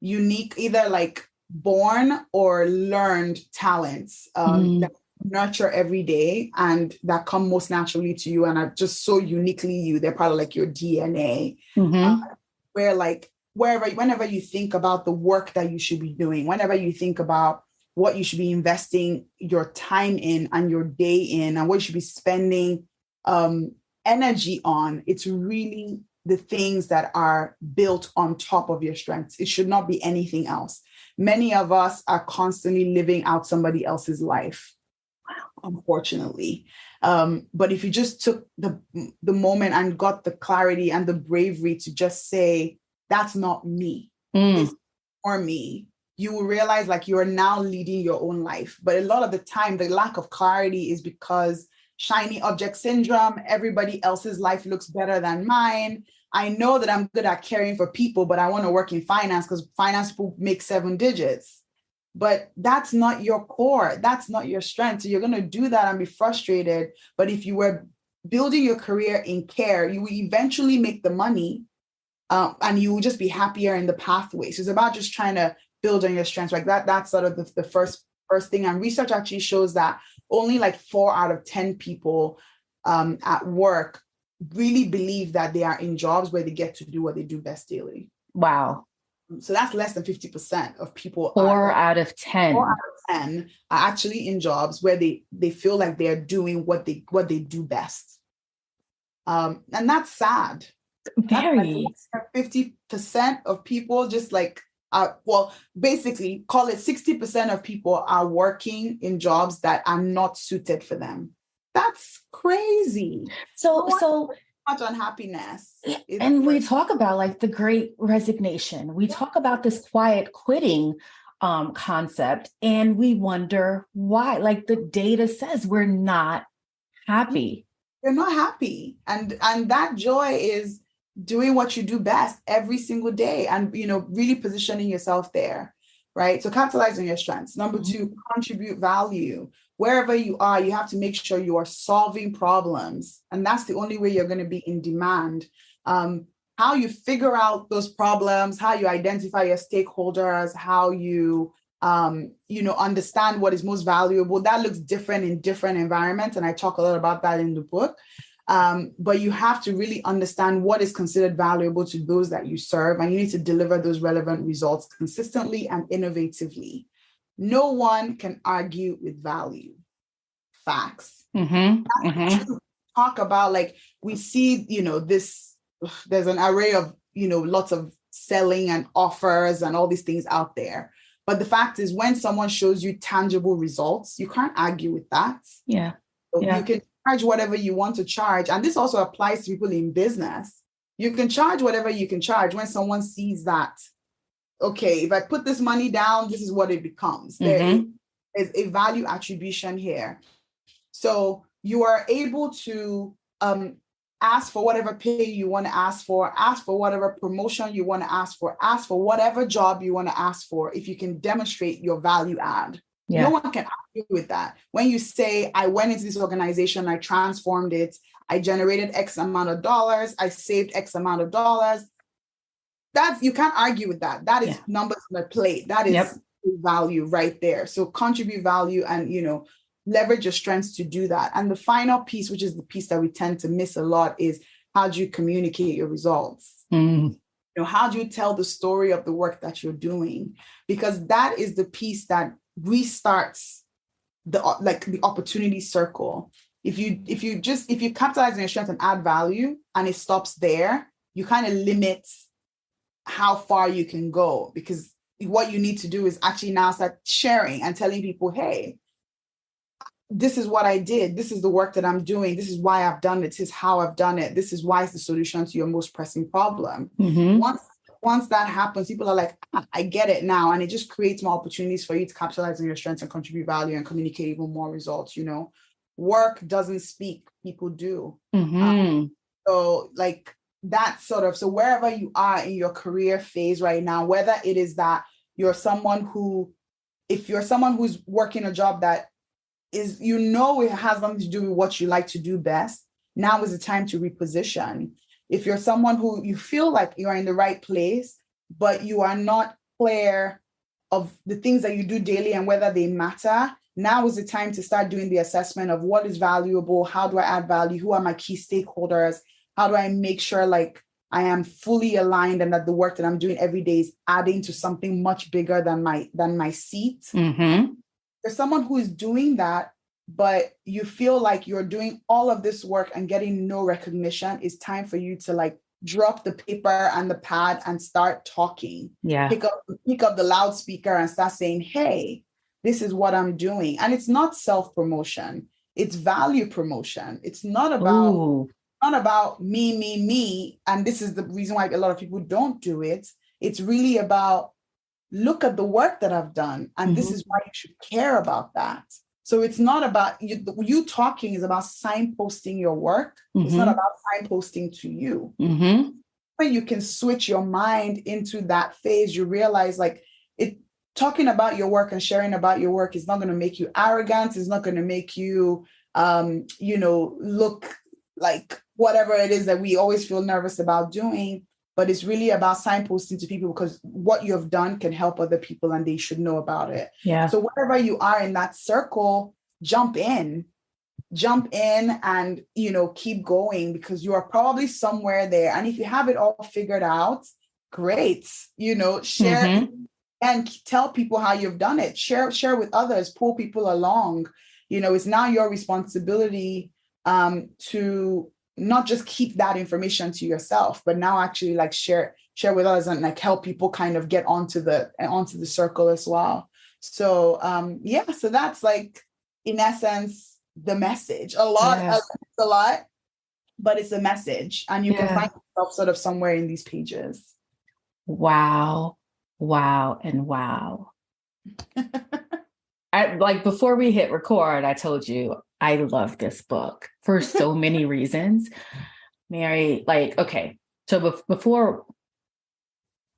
unique, either like born or learned talents that nurture every day and that come most naturally to you and are just so uniquely you. They're part of like your DNA. Whenever you think about the work that you should be doing, whenever you think about what you should be investing your time in and your day in and what you should be spending energy on, it's really the things that are built on top of your strengths. It should not be anything else. Many of us are constantly living out somebody else's life, unfortunately. But if you just took the moment and got the clarity and the bravery to just say, that's not me, it's for me, you will realize like you are now leading your own life. But a lot of the time, the lack of clarity is because shiny object syndrome, everybody else's life looks better than mine. I know that I'm good at caring for people, but I want to work in finance because finance people make 7 digits. But that's not your core. That's not your strength. So you're going to do that and be frustrated. But if you were building your career in care, you will eventually make the money and you will just be happier in the pathway. So it's about just trying to build on your strengths like that. That's sort of the first thing. And research actually shows that only like 4 out of 10 people at work really believe that they are in jobs where they get to do what they do best daily. Wow. So that's less than 50% of people. 4 out of 10. 4 out of 10 are actually in jobs where they feel like they're doing what they do best. And that's sad. Very. That's like 50% of people just like, basically call it 60% of people are working in jobs that are not suited for them. That's crazy. So much unhappiness. And we talk about like the great resignation. We talk about this quiet quitting concept, and we wonder why. Like the data says we're not happy. You're not happy. And that joy is doing what you do best every single day and, really positioning yourself there, right? So capitalize on your strengths. Number 2, contribute value. Wherever you are, you have to make sure you are solving problems. And that's the only way you're going to be in demand. How you figure out those problems, how you identify your stakeholders, how you, understand what is most valuable, that looks different in different environments. And I talk a lot about that in the book. But you have to really understand what is considered valuable to those that you serve. And you need to deliver those relevant results consistently and innovatively. No one can argue with value. Facts. Talk about like, we see, there's an array of, lots of selling and offers and all these things out there. But the fact is, when someone shows you tangible results, you can't argue with that. Yeah. So you can charge whatever you want to charge. And this also applies to people in business. You can charge whatever you can charge when someone sees that, okay, if I put this money down, this is what it becomes. There is a value attribution here. So you are able to ask for whatever pay you want to ask for whatever promotion you want to ask for whatever job you want to ask for, if you can demonstrate your value add. Yeah. No one can argue with that. When you say, I went into this organization, I transformed it, I generated X amount of dollars, I saved X amount of dollars, you can't argue with that. That is numbers on a plate. That is value right there. So contribute value and, leverage your strengths to do that. And the final piece, which is the piece that we tend to miss a lot, is how do you communicate your results? How do you tell the story of the work that you're doing? Because that is the piece that restarts the opportunity circle. If you capitalize on your strengths and add value and it stops there, you kind of limit how far you can go, because what you need to do is actually now start sharing and telling people, hey, this is what I did. This is the work that I'm doing. This is why I've done it. This is how I've done it. This is why it's the solution to your most pressing problem. Once that happens, people are like, I get it now. And it just creates more opportunities for you to capitalize on your strengths and contribute value and communicate even more results. Work doesn't speak, people do. So like that so wherever you are in your career phase right now, whether it is that if you're someone who's working a job that is, it has nothing to do with what you like to do best, now is the time to reposition. If you're someone who you feel like you're in the right place, but you are not clear of the things that you do daily and whether they matter, now is the time to start doing the assessment of what is valuable, how do I add value, who are my key stakeholders, how do I make sure like I am fully aligned and that the work that I'm doing every day is adding to something much bigger than my seat. There's someone who is doing that, but you feel like you're doing all of this work and getting no recognition. It's time for you to like drop the paper and the pad and start talking. Yeah. Pick up the loudspeaker and start saying, hey, this is what I'm doing. And it's not self-promotion. It's value promotion. It's not about me. And this is the reason why a lot of people don't do it. It's really about, look at the work that I've done. And this is why you should care about that. So it's not about you talking is about signposting your work. It's not about signposting to you. When you can switch your mind into that phase, you realize like talking about your work and sharing about your work is not going to make you arrogant. It's not going to make you, look like whatever it is that we always feel nervous about doing. But it's really about signposting to people because what you have done can help other people and they should know about it. Yeah. So wherever you are in that circle, jump in and, keep going, because you are probably somewhere there. And if you have it all figured out, great, share and tell people how you've done it. Share with others, pull people along. It's now your responsibility to not just keep that information to yourself, but now actually like share with others and like help people kind of get onto the circle as well. So so that's like, in essence, the message. A lot, but it's a message, and you can find yourself sort of somewhere in these pages. Wow, and wow. Before we hit record, I told you I love this book for so many reasons. Mary, okay, so before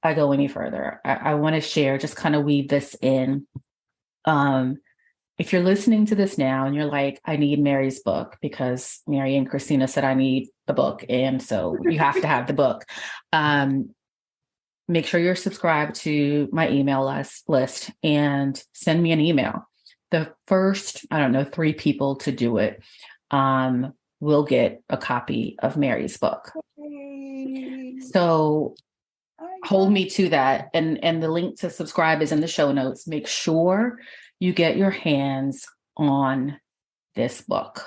I go any further, I want to share, just kind of weave this in. If you're listening to this now and you're like, I need Mary's book, because Mary and Christina said I need the book, and so you have to have the book. Make sure you're subscribed to my email list and send me an email. The first, 3 people to do it will get a copy of Mary's book. So hold me to that. And the link to subscribe is in the show notes. Make sure you get your hands on this book.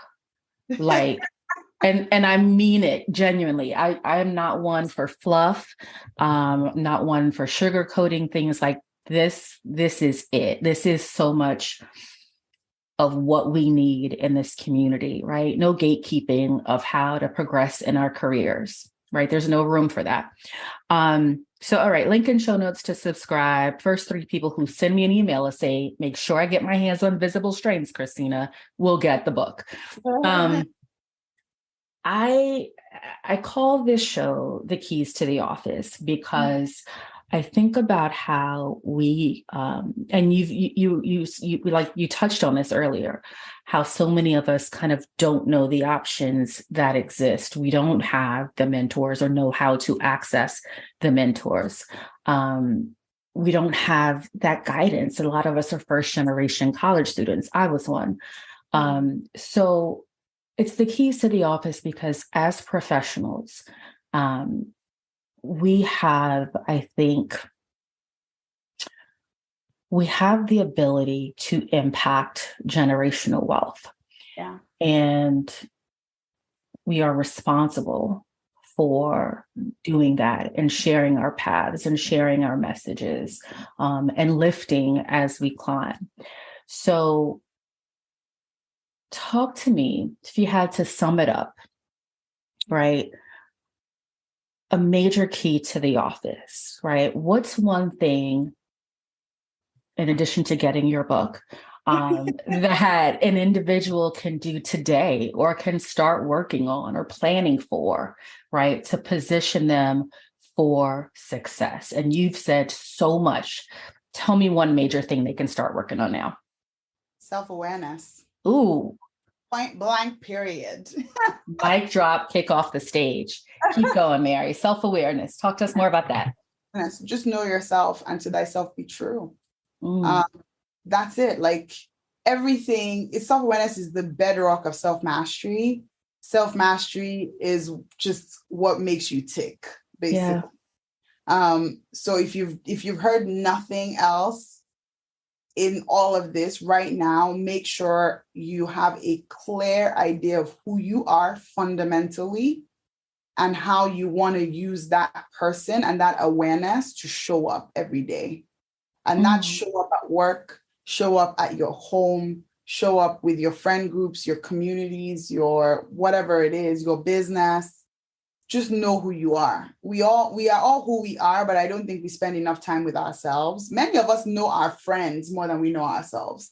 And I mean it genuinely. I am not one for fluff, not one for sugarcoating things like this. This is it. This is so much of what we need in this community, right? No gatekeeping of how to progress in our careers, right? There's no room for that. So, all right, link in show notes to subscribe. First 3 people who send me an email and say, make sure I get my hands on Visible Strengths, Christina, will get the book. I call this show The Keys to the Office because I think about how we, and you touched on this earlier, how so many of us kind of don't know the options that exist. We don't have the mentors or know how to access the mentors. We don't have that guidance. A lot of us are first generation college students. I was one. So it's the keys to the office because as professionals, we have, I think, we have the ability to impact generational wealth. Yeah. And we are responsible for doing that and sharing our paths and sharing our messages and lifting as we climb. So talk to me, if you had to sum it up, right? A major key to the office, right? What's one thing, in addition to getting your book, that an individual can do today or can start working on or planning for, right? To position them for success. And you've said so much. Tell me one major thing they can start working on now. Self-awareness. Ooh. Point blank, period. Mic drop, kick off the stage. Keep going, Mary. Self-awareness. Talk to us more about that. Just know yourself and to thyself be true. That's it. Like everything, self-awareness is the bedrock of self-mastery. Self-mastery is just what makes you tick, basically. Yeah. So if you've heard nothing else in all of this right now, make sure you have a clear idea of who you are fundamentally and how you want to use that person and that awareness to show up every day. And not show up at work, show up at your home, show up with your friend groups, your communities, your whatever it is, your business. Just know who you are. We are all who we are, but I don't think we spend enough time with ourselves. Many of us know our friends more than we know ourselves.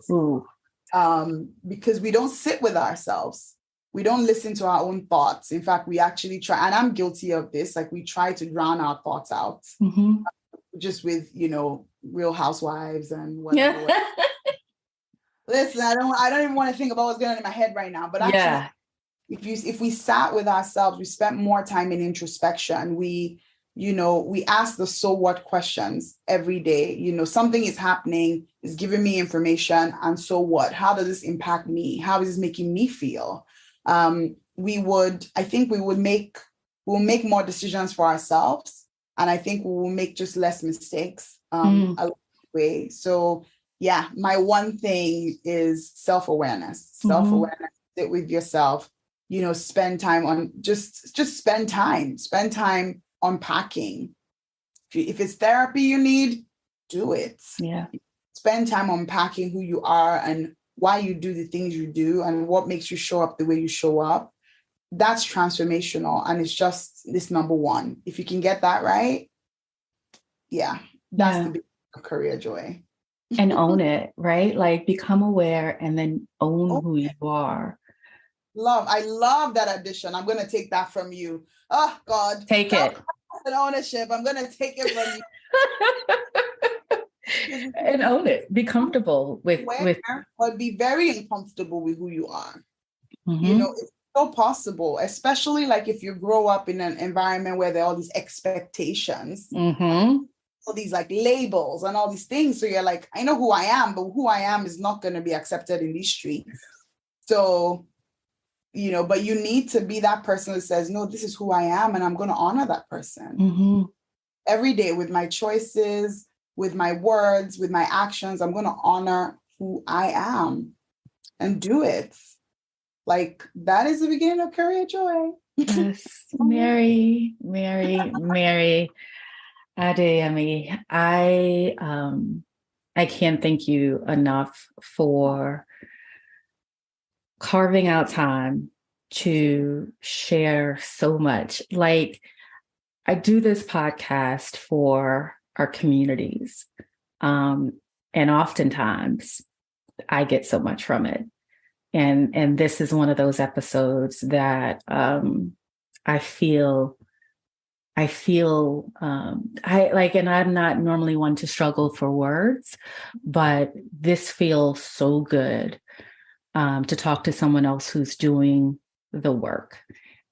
Because we don't sit with ourselves. We don't listen to our own thoughts. In fact, we actually try, and I'm guilty of this, like we try to drown our thoughts out. Just with, Real Housewives and whatever. Yeah. Listen, I don't even want to think about what's going on in my head right now, but actually, if we sat with ourselves, we spent more time in introspection, we we ask the so what questions every day. Something is happening, is giving me information, and so what? How does this impact me? How is this making me feel? I think we'll make more decisions for ourselves, and I think we will make just less mistakes along the way. So yeah, my one thing is self-awareness. Sit with yourself, spend time on just spend time unpacking. If it's therapy you need, do it. Yeah. Spend time unpacking who you are and why you do the things you do and what makes you show up the way you show up. That's transformational. And it's just this number one. If you can get that right, that's the big career joy. And own it, right? Like become aware and then own who you are. I love that addition. I'm going to take that from you. Oh God. Take it. An ownership. I'm going to take it from you. And own it. Be comfortable with, but be very uncomfortable with who you are. Mm-hmm. It's so possible, especially like if you grow up in an environment where there are all these expectations, all these like labels and all these things. So you're like, I know who I am, but who I am is not going to be accepted in these streets. So, but you need to be that person who says, no, this is who I am, and I'm going to honor that person every day with my choices, with my words, with my actions. I'm going to honor who I am and do it. Like that is the beginning of career joy. Yes, Mary Adeyemi, I can't thank you enough for carving out time to share so much. Like, I do this podcast for our communities, and oftentimes I get so much from it. And this is one of those episodes that I feel I like, and I'm not normally one to struggle for words, but this feels so good to talk to someone else who's doing the work.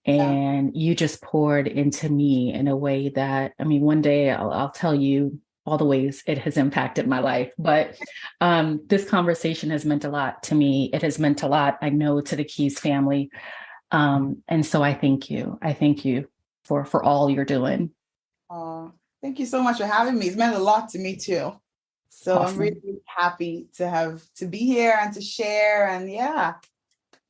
And you just poured into me in a way that, I mean, one day I'll tell you all the ways it has impacted my life. But this conversation has meant a lot to me. It has meant a lot, I know, to the Keys family. And so I thank you. I thank you for all you're doing. Thank you so much for having me. It's meant a lot to me too. So awesome. I'm really happy to be here and to share, and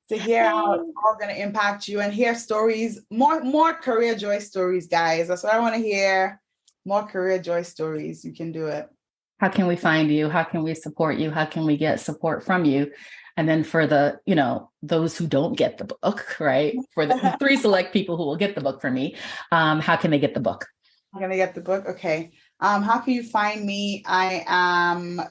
to hear how it's all going to impact you and hear stories, more career joy stories, guys. That's what I want to hear. More career joy stories. You can do it. How can we find you? How can we support you? How can we get support from you? And then for the, those who don't get the book, right? For the 3 select people who will get the book from me, how can they get the book? I'm going to get the book. Okay. How can you find me? I am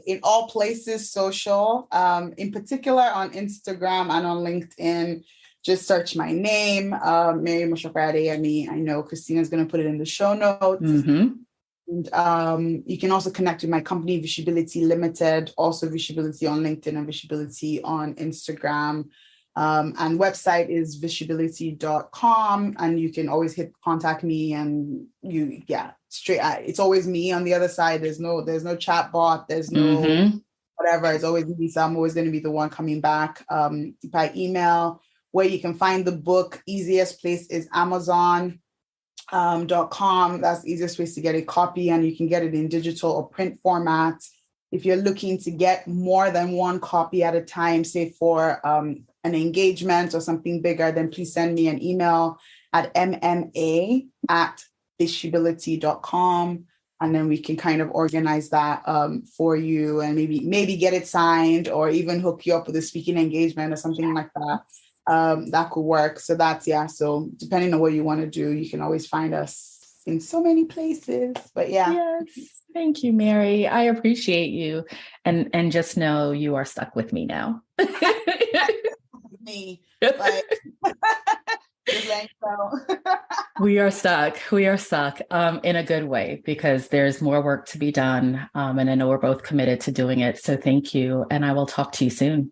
in all places social, in particular on Instagram and on LinkedIn. Just search my name, Mary Mosope Adeyemi. I know Christina's going to put it in the show notes. And you can also connect with my company, Visibility Limited, also Visibility on LinkedIn and Visibility on Instagram. And website is visibility.com. And you can always contact me, and straight. It's always me on the other side. There's no chat bot. There's no whatever. It's always me. So I'm always going to be the one coming back by email. Where you can find the book, easiest place is Amazon.com. That's the easiest place to get a copy, and you can get it in digital or print format. If you're looking to get more than one copy at a time, say for an engagement or something bigger, then please send me an email at mma@visibility.com, and then we can kind of organize that for you, and maybe get it signed, or even hook you up with a speaking engagement or something like that. That could work. So so depending on what you want to do, you can always find us in so many places. But Yes. Thank you, Mary. I appreciate you. And just know you are stuck with me now. Me. Like, We are stuck in a good way, because there's more work to be done. And I know we're both committed to doing it. So thank you. And I will talk to you soon.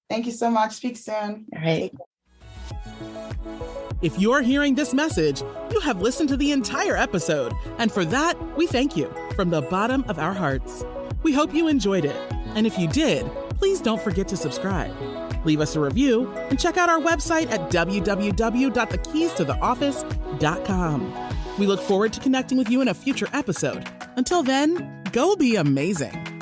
Thank you so much. Speak soon. All right. If you're hearing this message, you have listened to the entire episode, and for that, we thank you from the bottom of our hearts. We hope you enjoyed it, and if you did, please don't forget to subscribe. Leave us a review and check out our website at www.thekeystotheoffice.com. We look forward to connecting with you in a future episode. Until then, go be amazing.